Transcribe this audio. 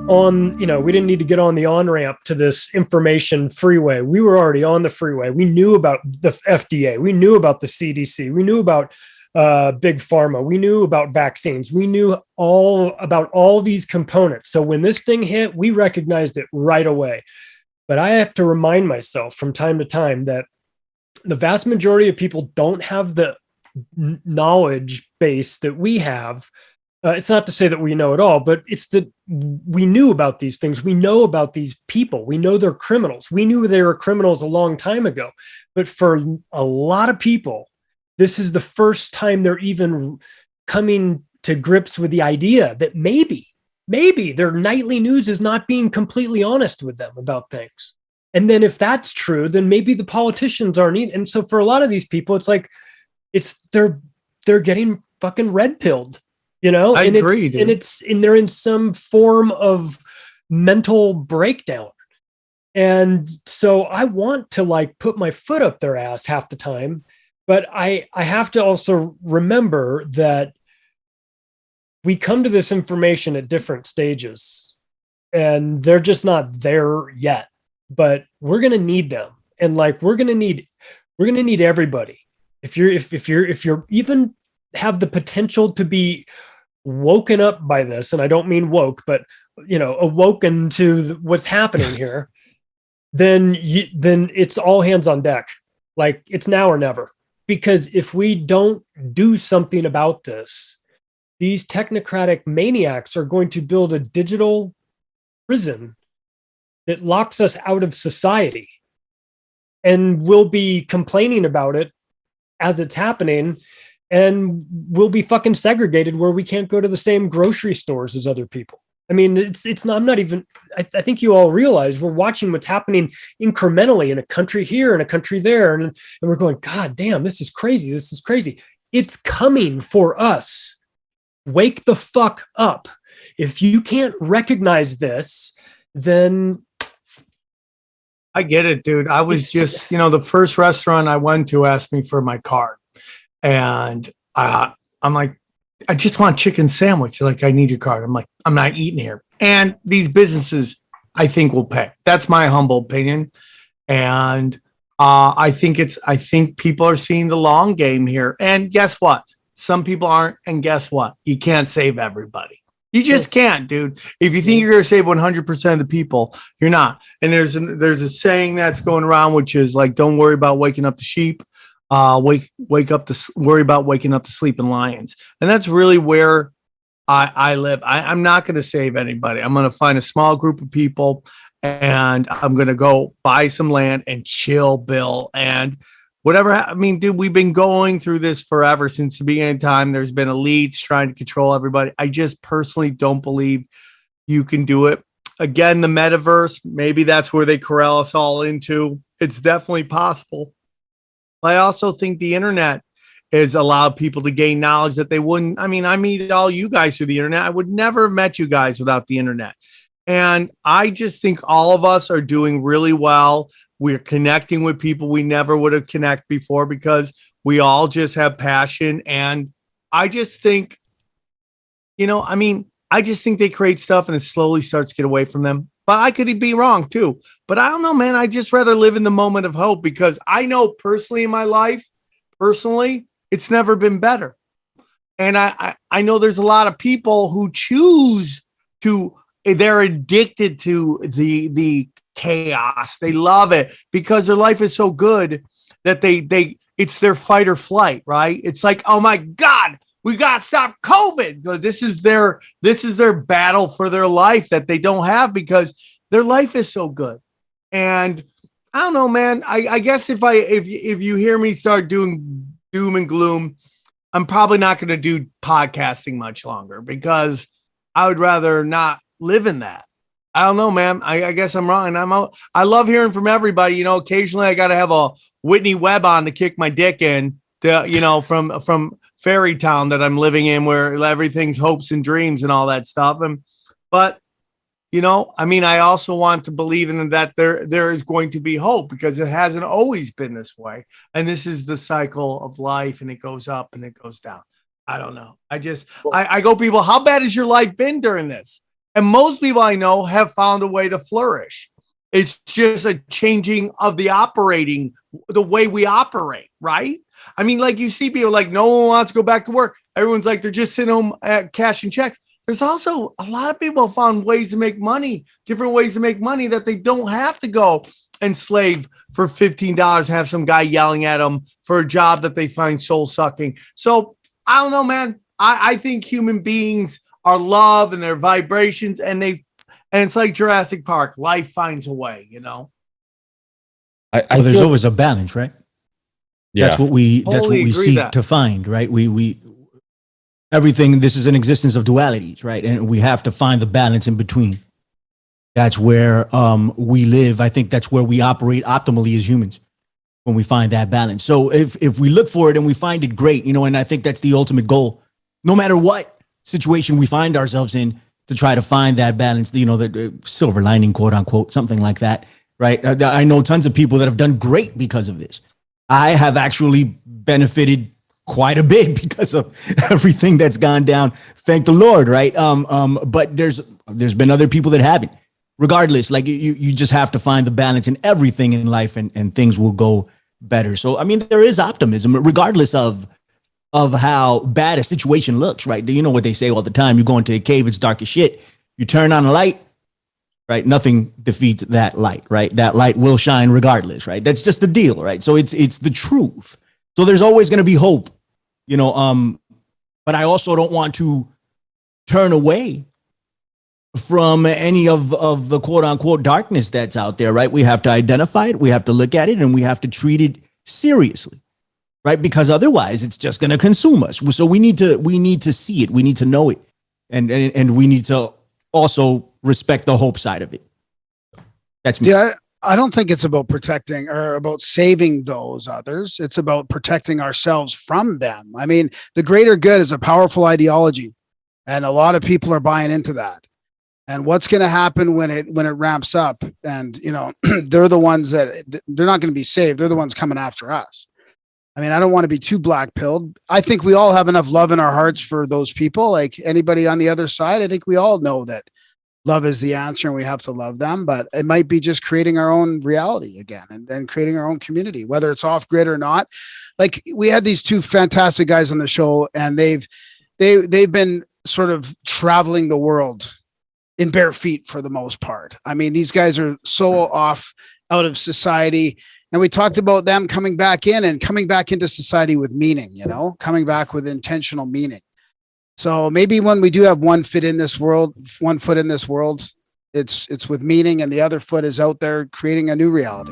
on, we didn't need to get on the on-ramp to this information freeway. We were already on the freeway. We knew about the FDA. We knew about the CDC. We knew about big pharma. We knew about vaccines. We knew all about all these components. So when this thing hit, we recognized it right away. But I have to remind myself from time to time that the vast majority of people don't have the knowledge base that we have. It's not to say that we know it all, but it's that we knew about these things. We know about these people. We know they're criminals. We knew they were criminals a long time ago. But for a lot of people, this is the first time they're even coming to grips with the idea that maybe their nightly news is not being completely honest with them about things. And then if that's true, then maybe the politicians aren't either. And so for a lot of these people, it's like, they're getting fucking red pilled, I and agree, and they're in some form of mental breakdown. And so I want to like put my foot up their ass half the time, but I have to also remember that we come to this information at different stages and they're just not there yet, but we're going to need them. And like, we're going to need everybody. If you're even have the potential to be woken up by this, and I don't mean woke, but awoken to what's happening here, then it's all hands on deck. Like, it's now or never. Because if we don't do something about this, these technocratic maniacs are going to build a digital prison that locks us out of society, and we'll be complaining about it as it's happening, and we'll be fucking segregated where we can't go to the same grocery stores as other people. I mean, it's not, I'm not even, I think you all realize we're watching what's happening incrementally in a country here and a country there. And we're going, God damn, this is crazy. This is crazy. It's coming for us. Wake the fuck up. If you can't recognize this, then I get it, dude. I was just, the first restaurant I went to asked me for my card. And I'm like, I just want a chicken sandwich. Like, I need your card. I'm like, I'm not eating here. And these businesses, I think, will pay. That's my humble opinion. And I think people are seeing the long game here. And guess what? Some people aren't. And guess what? You can't save everybody. You just can't, dude. If you think you're going to save 100% of the people, you're not. And there's a saying that's going around, which is like, don't worry about waking up the sheep. Worry about waking up the sleeping lions. And that's really where I live. I'm not going to save anybody. I'm going to find a small group of people and I'm going to go buy some land and chill, Bill. And whatever. I mean, dude, we've been going through this forever since the beginning of time. There's been elites trying to control everybody. I just personally don't believe you can do it. Again, the metaverse, maybe that's where they corral us all into. It's definitely possible. I also think the internet has allowed people to gain knowledge that they wouldn't. I mean, I meet all you guys through the internet. I would never have met you guys without the internet. And I just think all of us are doing really well. We're connecting with people we never would have connected before because we all just have passion. And I just think, I just think they create stuff and it slowly starts to get away from them. But I could be wrong too. But I don't know, man. I just rather live in the moment of hope because I know personally in my life, it's never been better. And I know there's a lot of people who choose to, they're addicted to the chaos. They love it because their life is so good that it's their fight or flight, right? It's like, oh my God, we got to stop COVID. This is their battle for their life that they don't have because their life is so good. And I don't know, man. I guess if you hear me start doing doom and gloom, I'm probably not going to do podcasting much longer because I would rather not live in that. I don't know, man. I guess I'm wrong. And I love hearing from everybody. Occasionally I got to have a Whitney Webb on to kick my dick in from fairy town that I'm living in where everything's hopes and dreams and all that stuff. But I also want to believe in that there is going to be hope because it hasn't always been this way. And this is the cycle of life and it goes up and it goes down. I don't know. I go, people, how bad has your life been during this? And most people I know have found a way to flourish. It's just a changing of the way we operate, right? I mean, like you see people like no one wants to go back to work. Everyone's like, they're just sitting home cashing checks. There's also a lot of people found ways to make money, different ways to make money that they don't have to go and slave for $15, have some guy yelling at them for a job that they find soul sucking. So I don't know, man. I think human beings are love and their vibrations, and it's like Jurassic Park. Life finds a way, you know. There's always a balance, right? Yeah. That's what we seek to find, right? We everything. This is an existence of dualities, right? And we have to find the balance in between. That's where we live. I think that's where we operate optimally as humans, when we find that balance. So if we look for it and we find it, great, you know. And I think that's the ultimate goal, no matter what situation we find ourselves in, to try to find that balance. You know, the silver lining, quote unquote, something like that, right? I know tons of people that have done great because of this. I have actually benefited quite a bit because of everything that's gone down. Thank the Lord, right? But there's been other people that haven't. Regardless, like you just have to find the balance in everything in life, and things will go better. So I mean, there is optimism, regardless of how bad a situation looks, right? You know what they say all the time: you go into a cave, it's dark as shit. You turn on a light, right? Nothing defeats that light, right? That light will shine regardless, right? That's just the deal, right? So it's the truth. So there's always going to be hope, you know. But I also don't want to turn away from any of the quote unquote darkness that's out there, right? We have to identify it, we have to look at it, and we have to treat it seriously, right? Because otherwise it's just going to consume us. So we need to see it, we need to know it, and we need to also respect the hope side of it. That's me. Yeah, I don't think it's about protecting or about saving those others. It's about protecting ourselves from them. I mean, the greater good is a powerful ideology, and a lot of people are buying into that. And what's going to happen when it ramps up? And, you know, they're the ones that they're not going to be saved. They're the ones coming after us. I mean, I don't want to be too black-pilled. I think we all have enough love in our hearts for those people. Like anybody on the other side, I think we all know that love is the answer and we have to love them. But it might be just creating our own reality again, and creating our own community, whether it's off grid or not. Like we had these two fantastic guys on the show, and they've been sort of traveling the world in bare feet for the most part. I mean, these guys are so out of society. And we talked about them coming back into society with meaning, you know, coming back with intentional meaning. So maybe when we do have one foot in this world, it's with meaning, and the other foot is out there creating a new reality.